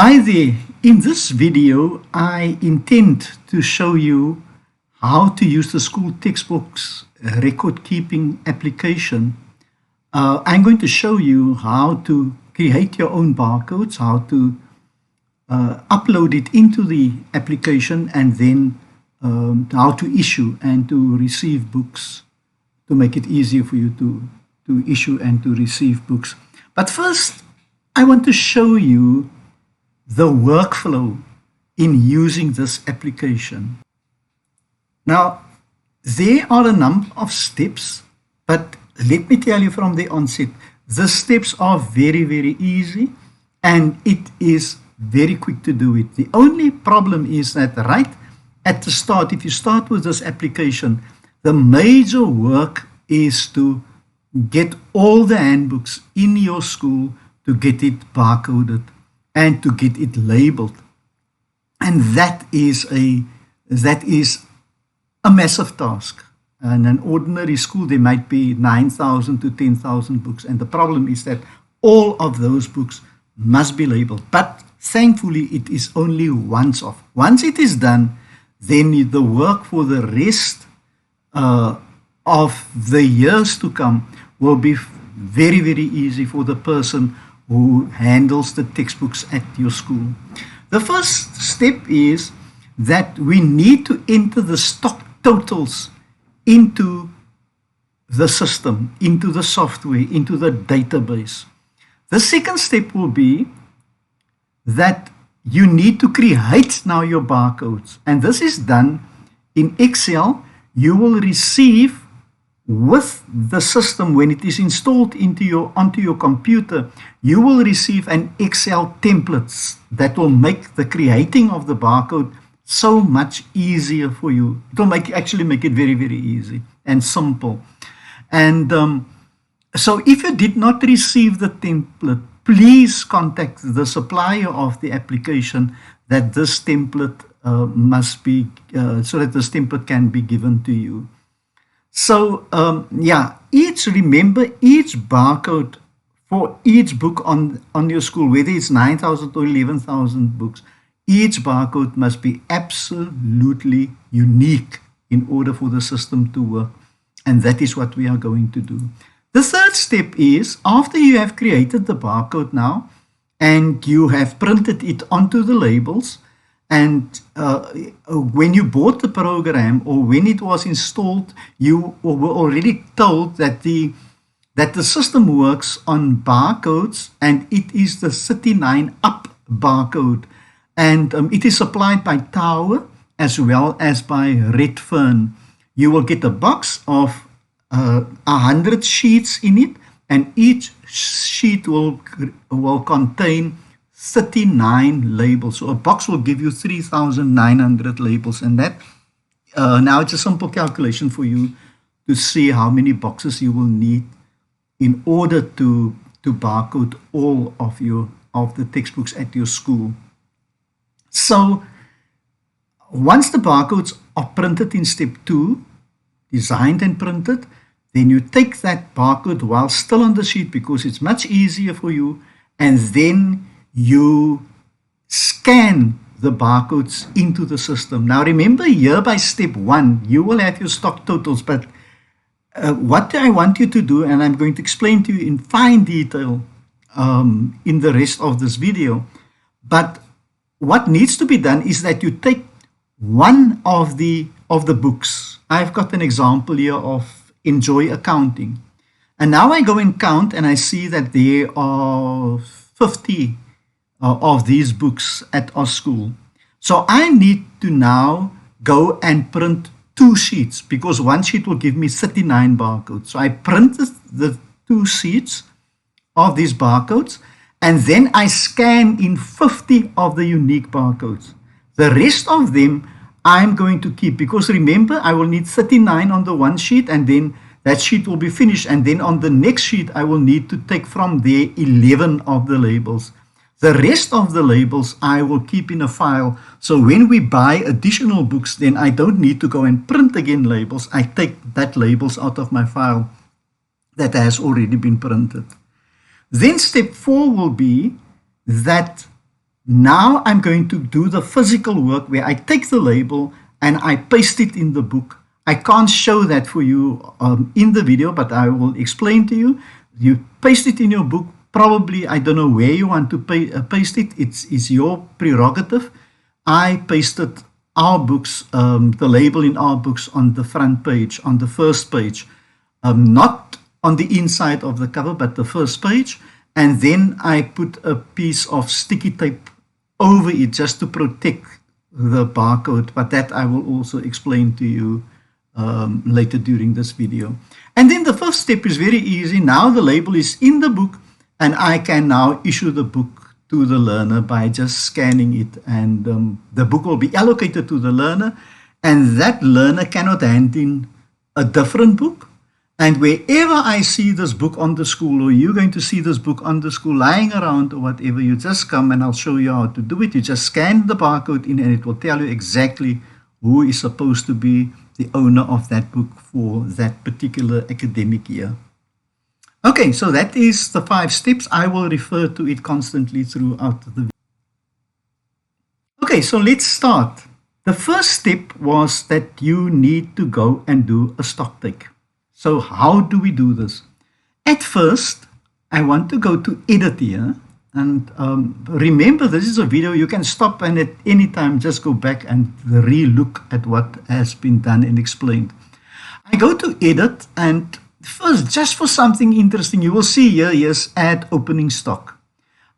Hi there. In this video, I intend to show you how to use the school textbooks record keeping application. I'm going to show you how to create your own barcodes, how to upload it into the application, and then how to issue and to receive books to make it easier for you to issue and to receive books. But first, I want to show you the workflow in using this application. Now, there are a number of steps, but let me tell you from the onset, the steps are very, very easy and it is very quick to do it. The only problem is that right at the start, if you start with this application, the major work is to get all the handbooks in your school, to get it barcoded and to get it labeled. And that is a massive task. In an ordinary school, there might be 9,000 to 10,000 books. And the problem is that all of those books must be labeled. But thankfully, it is only once off. Once it is done, then the work for the rest of the years to come will be very, very easy for the person who handles the textbooks at your school. The first step is that we need to enter the stock totals into the system, into the software, into the database. The second step will be that you need to create now your barcodes. And this is done in Excel. You will receive with the system, when it is installed onto your computer, you will receive an Excel templates that will make the creating of the barcode so much easier for you. It will actually make it very, very easy and simple. And so if you did not receive the template, please contact the supplier of the application that this template must be, so that this template can be given to you. So, remember each barcode for each book on your school, whether it's 9,000 or 11,000 books, each barcode must be absolutely unique in order for the system to work. And that is what we are going to do. The third step is, after you have created the barcode now, and you have printed it onto the labels, and when you bought the program or when it was installed, you were already told that the system works on barcodes, and it is the 39 up barcode. And it is supplied by Tower as well as by Redfern. You will get a box of 100 sheets in it, and each sheet will contain 39 labels. So a box will give you 3,900 labels, and that now it's a simple calculation for you to see how many boxes you will need in order to barcode all of the textbooks at your school. So once the barcodes are printed in step 2, designed and printed, then you take that barcode while still on the sheet, because it's much easier for you, and then you scan the barcodes into the system. Now remember, here by step 1, you will have your stock totals, but what I want you to do, and I'm going to explain to you in fine detail in the rest of this video, but what needs to be done is that you take one of the books. I've got an example here of Enjoy Accounting. And now I go and count, and I see that there are 50 of these books at our school. So I need to now go and print 2 sheets, because one sheet will give me 39 barcodes. So I print the 2 sheets of these barcodes, and then I scan in 50 of the unique barcodes. The rest of them I'm going to keep, because remember, I will need 39 on the one sheet, and then that sheet will be finished. And then on the next sheet, I will need to take from there 11 of the labels. The rest of the labels I will keep in a file. So when we buy additional books, then I don't need to go and print again labels. I take that labels out of my file that has already been printed. Then step 4 will be that Now I'm going to do the physical work where I take the label and I paste it in the book. I can't show that for you in the video, but I will explain to you. You paste it in your book. Probably, I don't know where you want to paste it. It's your prerogative. I pasted our books, the label in our books on the front page, on the first page, not on the inside of the cover, but the first page. And then I put a piece of sticky tape over it just to protect the barcode, but that I will also explain to you later during this video. And then the first step is very easy. Now the label is in the book, and I can now issue the book to the learner by just scanning it, and the book will be allocated to the learner, and that learner cannot hand in a different book. And wherever I see this book on the school, or you're going to see this book on the school lying around or whatever, you just come and I'll show you how to do it. You just scan the barcode in and it will tell you exactly who is supposed to be the owner of that book for that particular academic year. Okay, so that is the 5 steps. I will refer to it constantly throughout the video. Okay, so let's start. The first step was that you need to go and do a stock take. So how do we do this? At first, I want to go to edit here. And remember, this is a video. You can stop and at any time just go back and re-look at what has been done and explained. I go to edit, and first, just for something interesting, you will see here, yes, add opening stock.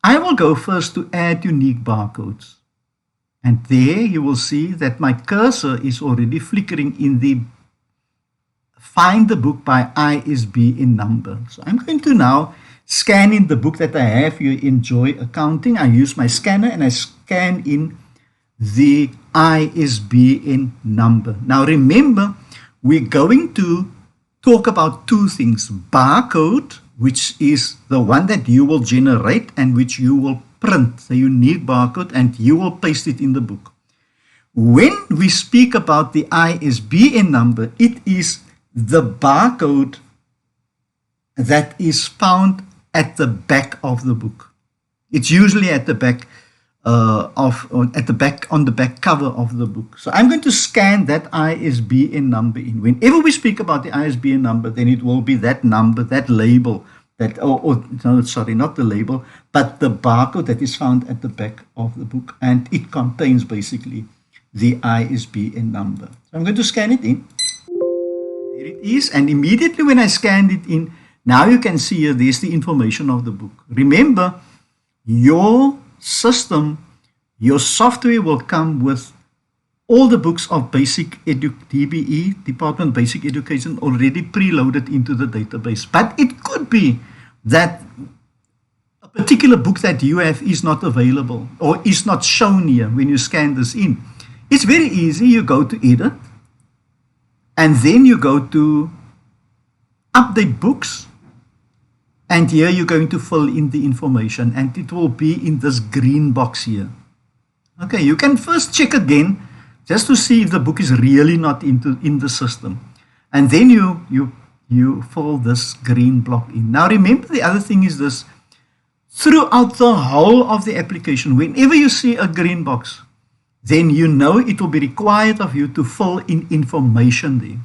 I will go first to add unique barcodes. And there you will see that my cursor is already flickering in the find the book by ISBN number. So I'm going to now scan in the book that I have here in Joy Accounting. I use my scanner and I scan in the ISBN number. Now remember, we're going to talk about 2 things. Barcode, which is the one that you will generate and which you will print, the unique barcode, and you will paste it in the book. When we speak about the ISBN number, it is the barcode that is found at the back of the book. It's usually at the back on the back cover of the book. So I'm going to scan that ISBN number in. Whenever we speak about the ISBN number, then it will be that number, that label, no, sorry, not the label, but the barcode that is found at the back of the book, and it contains basically the ISBN number. So I'm going to scan it in. There it is, and immediately when I scanned it in, now you can see here, there's the information of the book. Remember, your system, your software will come with all the books of basic DBE, Department Basic Education, already preloaded into the database. But it could be that a particular book that you have is not available or is not shown here when you scan this in. It's very easy. You go to edit, and then you go to update books, and here you're going to fill in the information, and it will be in this green box here. Okay, you can first check again just to see if the book is really not in the system, and then you fill this green block in. Now remember, the other thing is this: throughout the whole of the application, whenever you see a green box, then you know it will be required of you to fill in information there.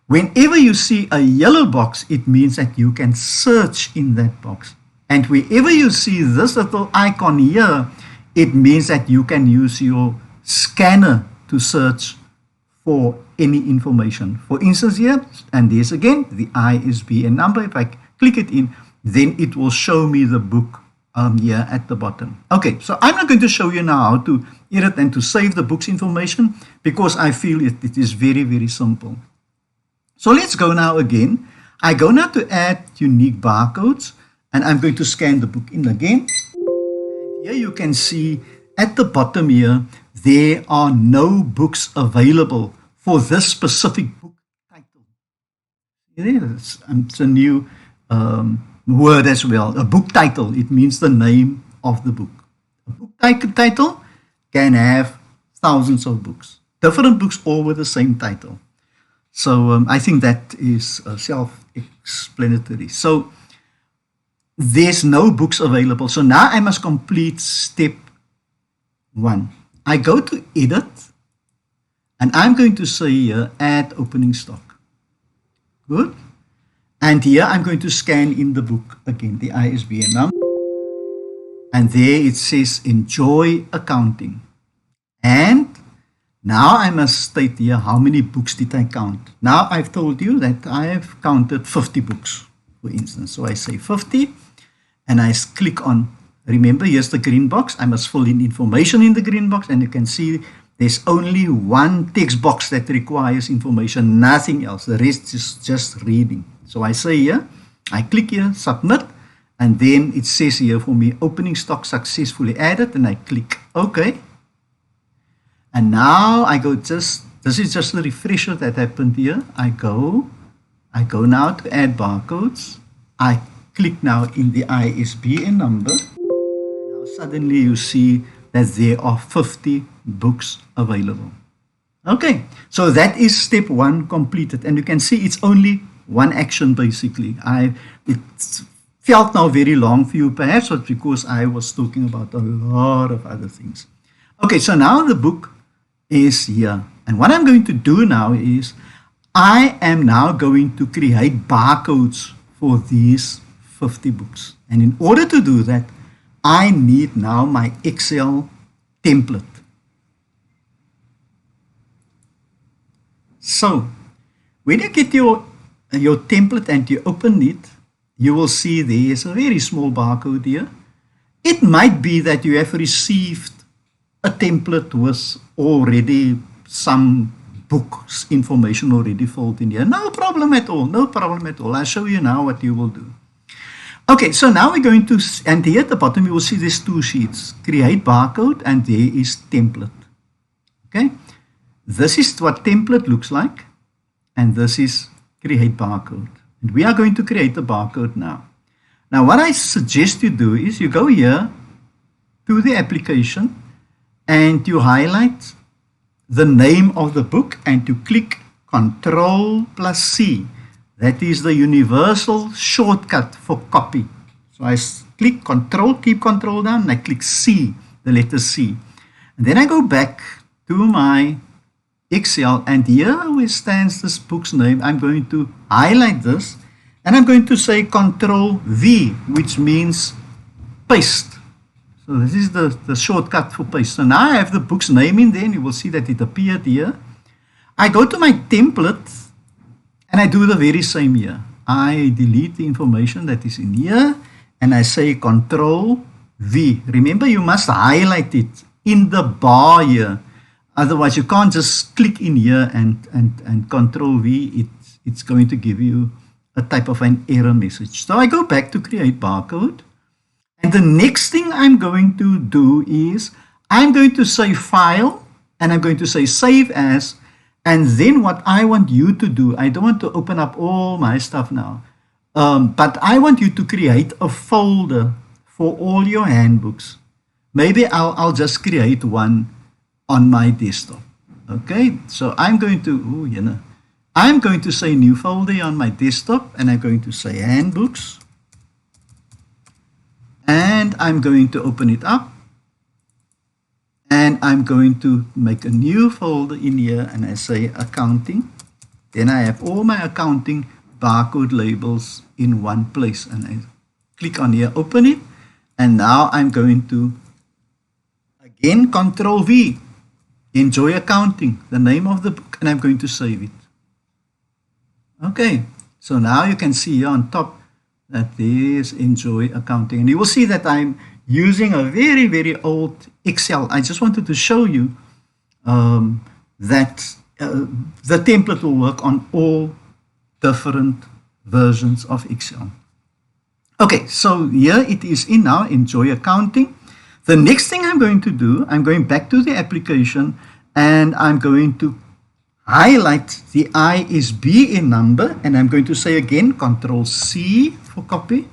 Whenever you see a yellow box, it means that you can search in that box. And wherever you see this little icon here, it means that you can use your scanner to search for any information. For instance here, and there's again the ISBN number. If I click it in, then it will show me the book here at the bottom. Okay, so I'm not going to show you now how to edit and to save the book's information, because I feel it is very, very simple. So let's go now again. I go now to add unique barcodes, and I'm going to scan the book in again. Here you can see at the bottom here, there are no books available for this specific book title. It's a new word as well, a book title. It means the name of the book. A book title can have thousands of books, different books, all with the same title. So I think that is self-explanatory. So there's no books available. So now I must complete step 1. I go to edit, and I'm going to say here, add opening stock. Good. And here I'm going to scan in the book again, the ISBN number. And there it says, enjoy accounting. And now I must state here how many books did I count. Now I've told you that I have counted 50 books, for instance. So I say 50, and I click on, remember, here's the green box. I must fill in information in the green box, and you can see there's only one text box that requires information, nothing else. The rest is just reading. So I say here, I click here, submit, and then it says here for me, opening stock successfully added, and I click OK. And now I go this is just a refresher that happened here. I go now to add barcodes. I click now in the ISBN number. Now suddenly you see that there are 50 books available. Okay, so that is step 1 completed. And you can see it's only one action basically. It felt now very long for you, perhaps, but because I was talking about a lot of other things. Okay, so now the book is here. And what I'm going to do now is I am now going to create barcodes for these 50 books. And in order to do that, I need now my Excel template. So when you get your template and you open it, you will see there's a very small barcode here. It might be that you have received a template with already some books information already filled in here. No problem at all. No problem at all. I'll show you now what you will do. Okay, so now we're going to, and here at the bottom you will see there's 2 sheets. Create barcode, and there is template. Okay, this is what template looks like, and this is create barcode. And we are going to create the barcode now. Now what I suggest you do is you go here to the application, and you highlight the name of the book, and you click Ctrl+C. That is the universal shortcut for copy. So I click Control, keep Control down, and I click C, the letter C. And then I go back to my Excel, and here where stands this book's name, I'm going to highlight this, and I'm going to say Ctrl+V, which means paste. So this is the shortcut for paste. So now I have the book's name in there, and you will see that it appeared here. I go to my template, and I do the very same here. I delete the information that is in here, and I say Ctrl+V. Remember, you must highlight it in the bar here. Otherwise, you can't just click in here and Ctrl+V. It's going to give you a type of an error message. So I go back to create barcode. And the next thing I'm going to do is I'm going to say file, and I'm going to say save as, and then what I want you to do, I don't want to open up all my stuff now, but I want you to create a folder for all your handbooks. Maybe I'll just create one on my desktop. Okay, so I'm going to, I'm going to say new folder on my desktop, and I'm going to say handbooks. And I'm going to open it up, and I'm going to make a new folder in here, and I say accounting. Then I have all my accounting barcode labels in one place, and I click on here, open it, and now I'm going to again Ctrl+V, enjoy accounting, the name of the book, and I'm going to save it. Okay, so now you can see here on top that there's enjoy accounting, and you will see that I'm using a very, very old Excel. I just wanted to show you that the template will work on all different versions of Excel. Okay, so here it is in now, enjoy accounting. The next thing I'm going to do, I'm going back to the application, and I'm going to highlight the ISBN number, and I'm going to say again Ctrl+C for copy,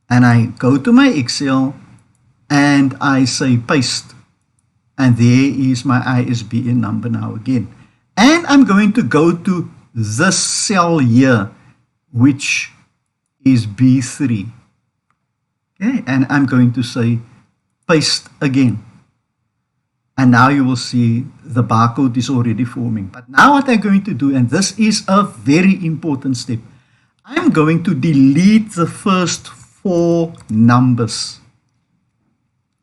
and I go to my Excel and I say paste, and there is my ISBN number now again, and I'm going to go to this cell here, which is B3. Okay, and I'm going to say paste again. And now you will see the barcode is already forming. But now what I'm going to do, and this is a very important step, I'm going to delete the first 4 numbers.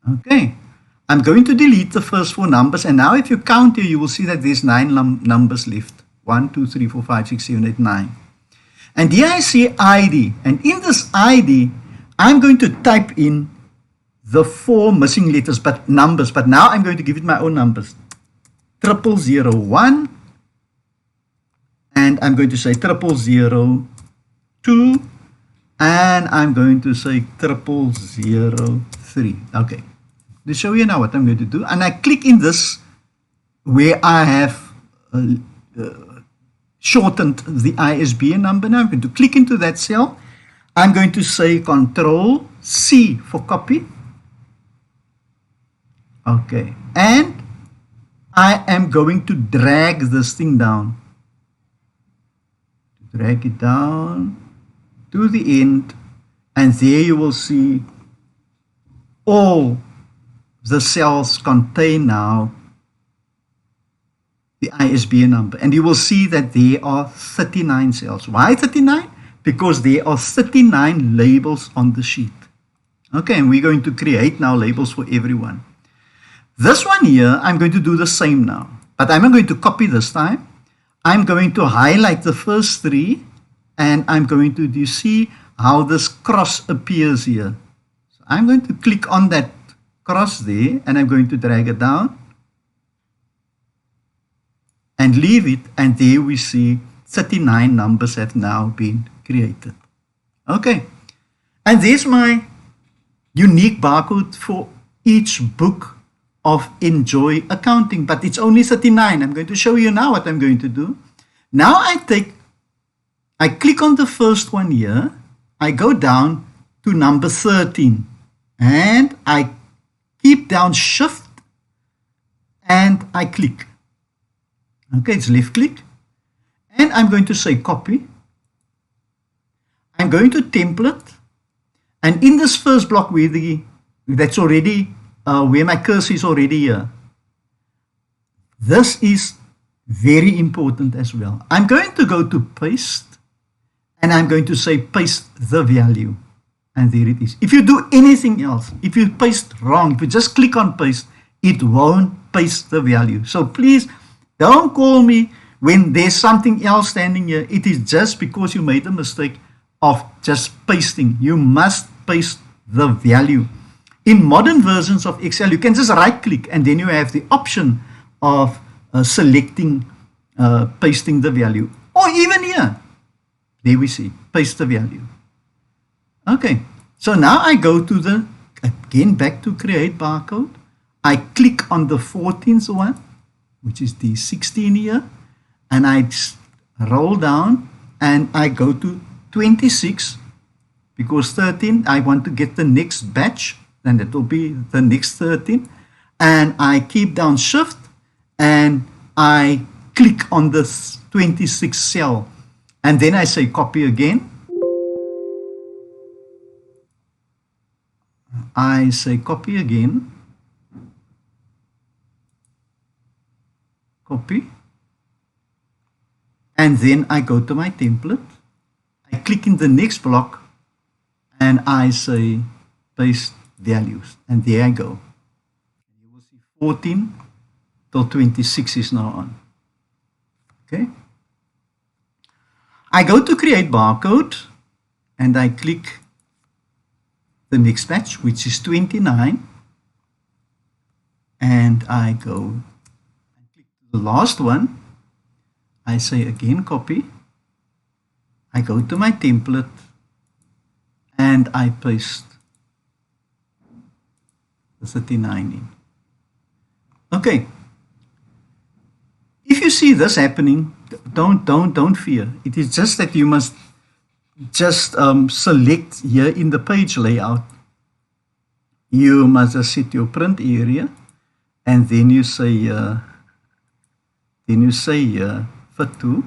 Okay, I'm going to delete the first 4 numbers. And now if you count here, you will see that there's 9 numbers left. 1, 2, 3, 4, 5, 6, 7, 8, 9. And here I see ID. And in this ID, I'm going to type in the 4 missing letters, but numbers. But now I'm going to give it my own numbers. 0001. And I'm going to say 0002. And I'm going to say 0003. Okay. To show you now what I'm going to do. And I click in this where I have shortened the ISBN number. Now I'm going to click into that cell. I'm going to say Control C for copy. Okay. And I am going to drag this thing down. Drag it down to the end. And there you will see all the cells contain now the ISBN number. And you will see that there are 39 cells. Why 39? Because there are 39 labels on the sheet. Okay, and we're going to create now labels for everyone. This one here, I'm going to do the same now. But I'm not going to copy this time. I'm going to highlight the first 3. And I'm going to, do you see how this cross appears here? So I'm going to click on that cross there. And I'm going to drag it down. And leave it. And there we see 39 numbers have now been created. Okay. And there's my unique barcode for each book of Enjoy Accounting, but it's only 39. I'm going to show you now what I'm going to do. Now I click on the first one here. I go down to number 13 and I keep down Shift and I click. Okay, it's left click. And I'm going to say copy. I'm going to template. And in this first block that's already where my cursor is already here. This is very important as well. I'm going to go to paste and I'm going to say paste the value. And there it is. If you do anything else, if you paste wrong, if you just click on paste, it won't paste the value. So please don't call me when there's something else standing here. It is just because you made a mistake of just pasting. You must paste the value. In modern versions of Excel, you can just right click and then you have the option of selecting, pasting the value. Or even here, there we see, paste the value. Okay, so now I go to again back to create barcode. I click on the 14th one, which is the 16 here, and I roll down and I go to 26 because 13, I want to get the next batch. Then it will be the next 13. And I keep down Shift and I click on this 26 cell. And then I say copy again. I say copy again. Copy. And then I go to my template. I click in the next block and I say paste values, and there I go. You will see 14 till 26 is now on. Okay. I go to create barcode and I click the next batch, which is 29, and I go and click the last one. I say again copy. I go to my template and I paste 39 in. Okay. If you see this happening, don't fear. It is just that you must just select here in the page layout. You must just set your print area, and then you say fit to,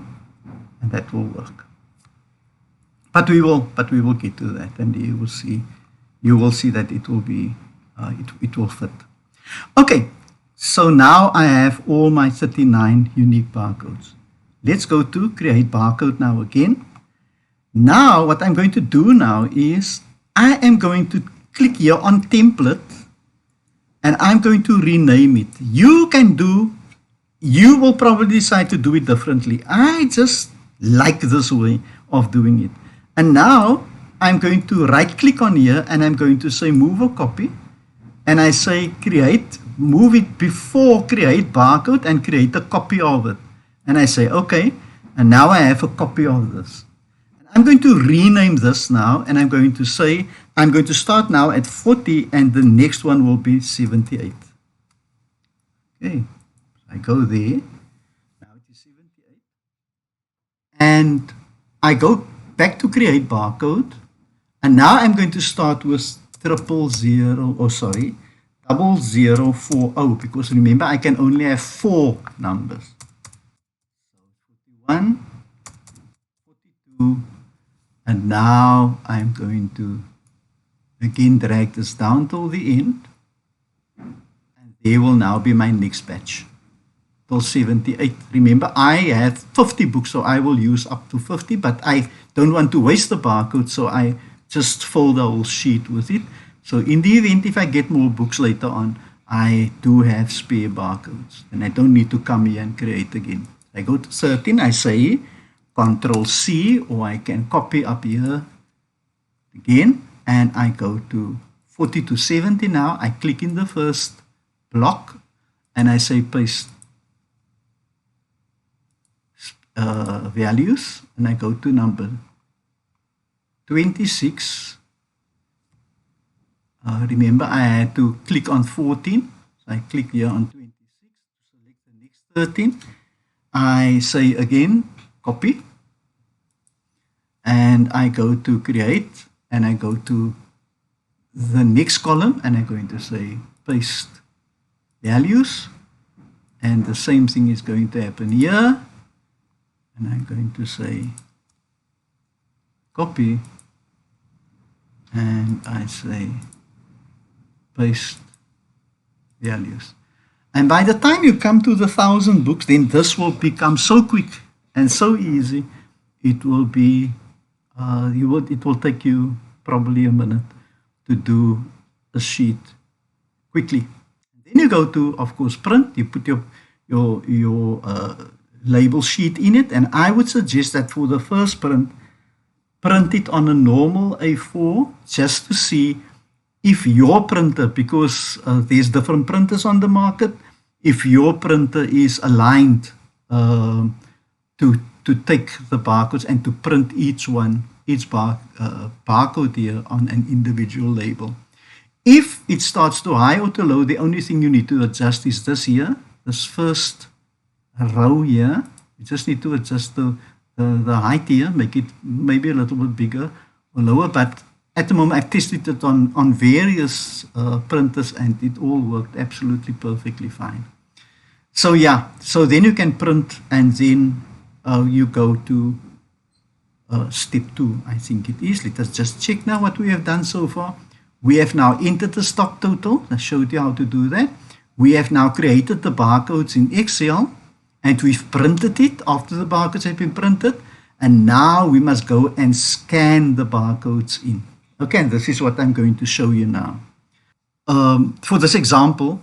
and that will work. But we will get to that, and you will see that it will be. It will fit. Okay, so So now I have all my 39 unique barcodes. Let's go to create barcode now again. Now what I'm going to do now is I am going to click here on template and I'm going to rename it. You will probably decide to do it differently. I just like this way of doing it. And now I'm going to right click on here and I'm going to say move or copy. And I say move it before create barcode and create a copy of it. And I say, okay, and now I have a copy of this. I'm going to rename this now and I'm going to say, I'm going to start now at 40 and the next one will be 78. Okay, I go there. Now it is 78. And I go back to create barcode. And now I'm going to start with 0040 because remember I can only have 4 numbers. So 41, 42, and now I'm going to again drag this down till the end. And there will now be my next batch till 78. Remember I have 50 books, so I will use up to 50, but I don't want to waste the barcode, so I just fill the whole sheet with it. So in the event if I get more books later on, I do have spare barcodes and I don't need to come here and create again. I go to 13, I say Control C, or I can copy up here again and I go to 40 to 70 now. I click in the first block and I say paste values and I go to number 26. Remember I had to click on 14, so I click here on 26 to select the next 13. I say again copy and I go to create and I go to the next column and I'm going to say paste values, and the same thing is going to happen here and I'm going to say copy and I say paste values. And by the time you come to the 1,000 books, then this will become so quick and so easy. It will be, it will take you probably a minute to do a sheet quickly. Then you go to, of course, print. You put your label sheet in it, and I would suggest that for the first print it on a normal A4 just to see if your printer, because there's different printers on the market, if your printer is aligned to take the barcodes and to print each barcode here on an individual label. If it starts to high or to low, the only thing you need to adjust is this here, this first row here. You just need to adjust the height here, make it maybe a little bit bigger or lower, but at the moment, I've tested it on various printers and it all worked absolutely perfectly fine. So yeah, so then you can print and then you go to step 2, I think it is. Let us just check now what we have done so far. We have now entered the stock total. I showed you how to do that. We have now created the barcodes in Excel and we've printed it after the barcodes have been printed. And now we must go and scan the barcodes in. Okay, this is what I'm going to show you now. For this example,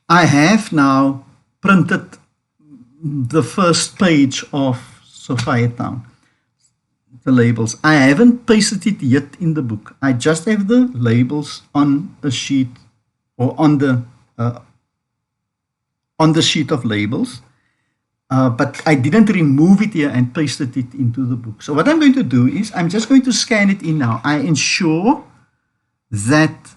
I have now printed the first page of Sophiatown, the labels. I haven't pasted it yet in the book. I just have the labels on a sheet or on the sheet of labels. But I didn't remove it here and pasted it into the book. So what I'm going to do is I'm just going to scan it in now. I ensure that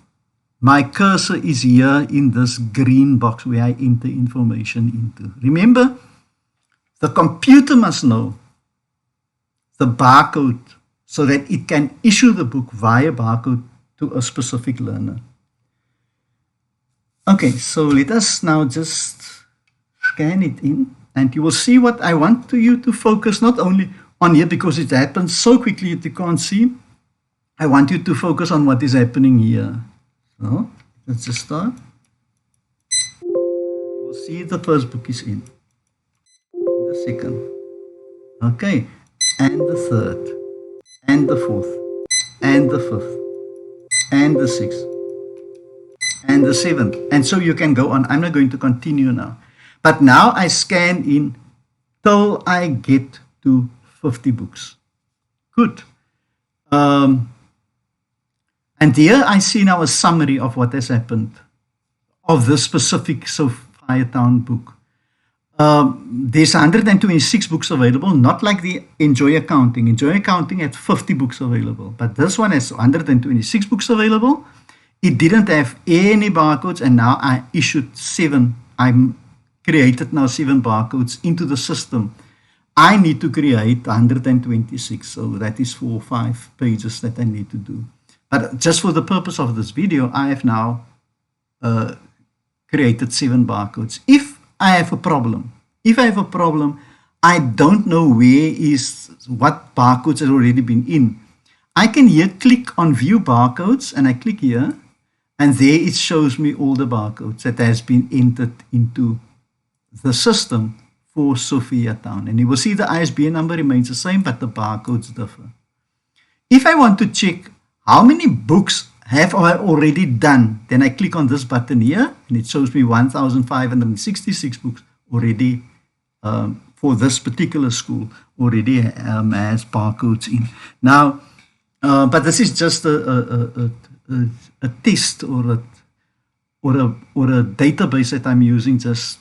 my cursor is here in this green box where I enter information into. Remember, the computer must know the barcode so that it can issue the book via barcode to a specific learner. Okay, so let us now just scan it in. And you will see what I want you to focus not only on here because it happens so quickly that you can't see. I want you to focus on what is happening here. So let's just start. You will see the first book is in. The second. Okay. And the third. And the fourth. And the fifth. And the sixth. And the seventh. And so you can go on. I'm not going to continue now. But now I scan in till I get to 50 books. Good. And here I see now a summary of what has happened of this specific Sophia Town book. There's 126 books available, not like the Enjoy Accounting. Enjoy Accounting had 50 books available, but this one has 126 books available. It didn't have any barcodes, and now I issued 7. I'm created now 7 barcodes into the system. I need to create 126, so that is 4 or 5 pages that I need to do. But just for the purpose of this video, I have now created 7 barcodes. If I have a problem, I don't know what barcodes has already been in. I can here click on View Barcodes, and I click here, and there it shows me all the barcodes that has been entered into the system for Sophia Town. And you will see the ISBN number remains the same, but the barcodes differ. If I want to check how many books have I already done, then I click on this button here, and it shows me 1,566 books already for this particular school already has barcodes in. Now, but this is just a test or a database that I'm using just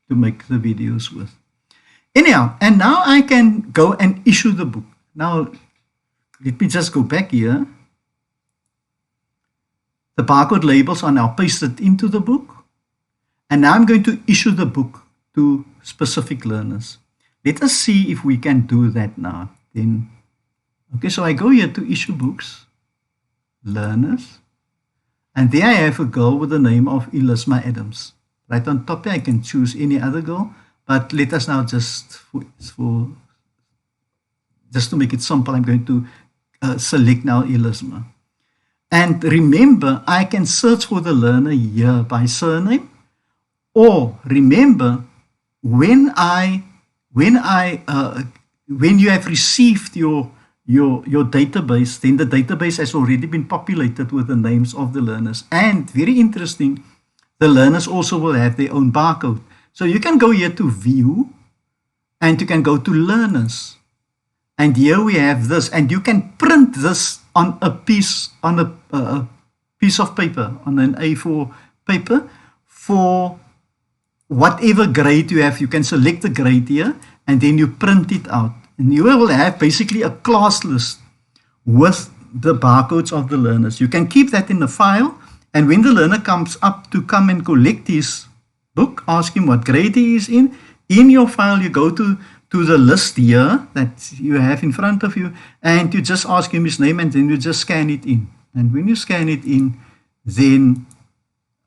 to make the videos with. Anyhow, and now I can go and issue the book. Now, let me just go back here. The barcode labels are now pasted into the book. And now I'm going to issue the book to specific learners. Let us see if we can do that now. Then, okay, so I go here to issue books, learners, and there I have a girl with the name of Elisma Adams. Right on top here, I can choose any other girl, but let us now just to make it simple, I'm going to select now Elisma. And remember, I can search for the learner here by surname, or remember, when you have received your database, then the database has already been populated with the names of the learners. And very interesting, the learners also will have their own barcode. So you can go here to View, and you can go to Learners. And here we have this, and you can print this on a piece of paper, on an A4 paper, for whatever grade you have. You can select the grade here, and then you print it out. And you will have basically a class list with the barcodes of the learners. You can keep that in the file, and when the learner comes up to come and collect his book, ask him what grade he is in your file, you go to the list here that you have in front of you, and you just ask him his name, and then you just scan it in. And when you scan it in, then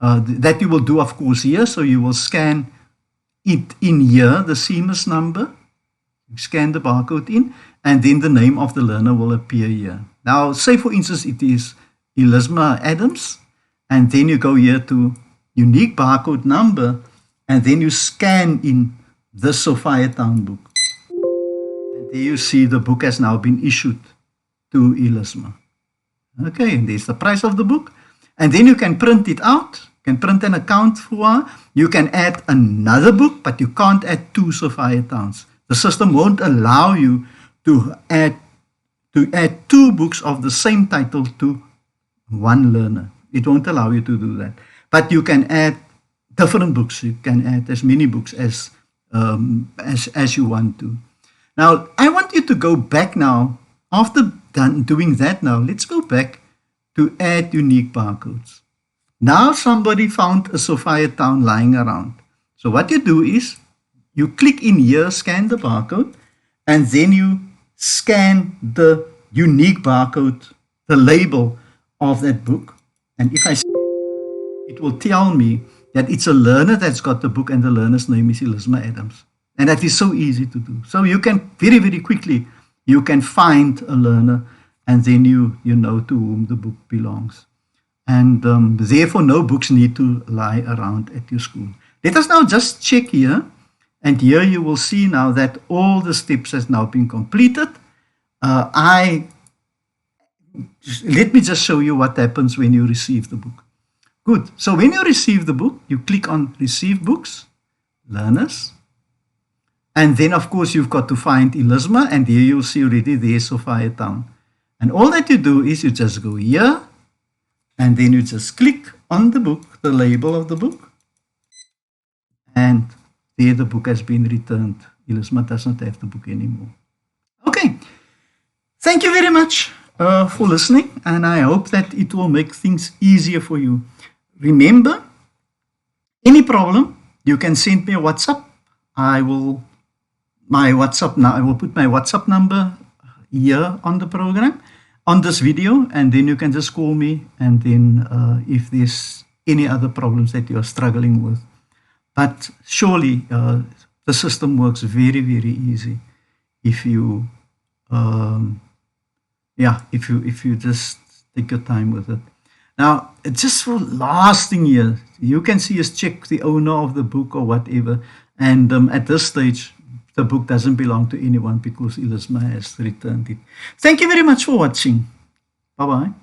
that you will do, of course, here. So you will scan it in here, the CMS number, you scan the barcode in, and then the name of the learner will appear here. Now, say for instance, it is Elisma Adams, and then you go here to unique barcode number, and then you scan in the Sophia Town book. And there you see the book has now been issued to Elisma. Okay, and there's the price of the book. And then you can print it out. You can print an account for her. You can add another book, but you can't add 2 Sophia Towns. The system won't allow you to add 2 books of the same title to one learner. It won't allow you to do that. But you can add different books. You can add as many books as you want to. Now, I want you to go back now. After doing that now, let's go back to add unique barcodes. Now somebody found a Sophia Town lying around. So what you do is you click in here, scan the barcode, and then you scan the unique barcode, the label of that book. And if I scan, it will tell me that it's a learner that's got the book, and the learner's name is Elisma Adams. And that is so easy to do. So you can very, very quickly, you can find a learner, and then you know to whom the book belongs. And therefore, no books need to lie around at your school. Let us now just check here. And here you will see now that all the steps has now been completed. Let me just show you what happens when you receive the book. Good. So when you receive the book, you click on Receive Books, Learners. And then, of course, you've got to find Elisma. And here you'll see already there's Sophia Town. And all that you do is you just go here. And then you just click on the book, the label of the book. And there the book has been returned. Elisma doesn't have the book anymore. Okay. Thank you very much for listening. And I hope that it will make things easier for you. Remember, any problem, you can send me a WhatsApp. I will put my WhatsApp number here on the program, on this video, and then you can just call me. And then if there's any other problems that you are struggling with. But surely the system works very, very easy if you, if you just take your time with it. Now, just for last thing here, you can see us check the owner of the book or whatever. And at this stage, the book doesn't belong to anyone because Elisma has returned it. Thank you very much for watching. Bye-bye.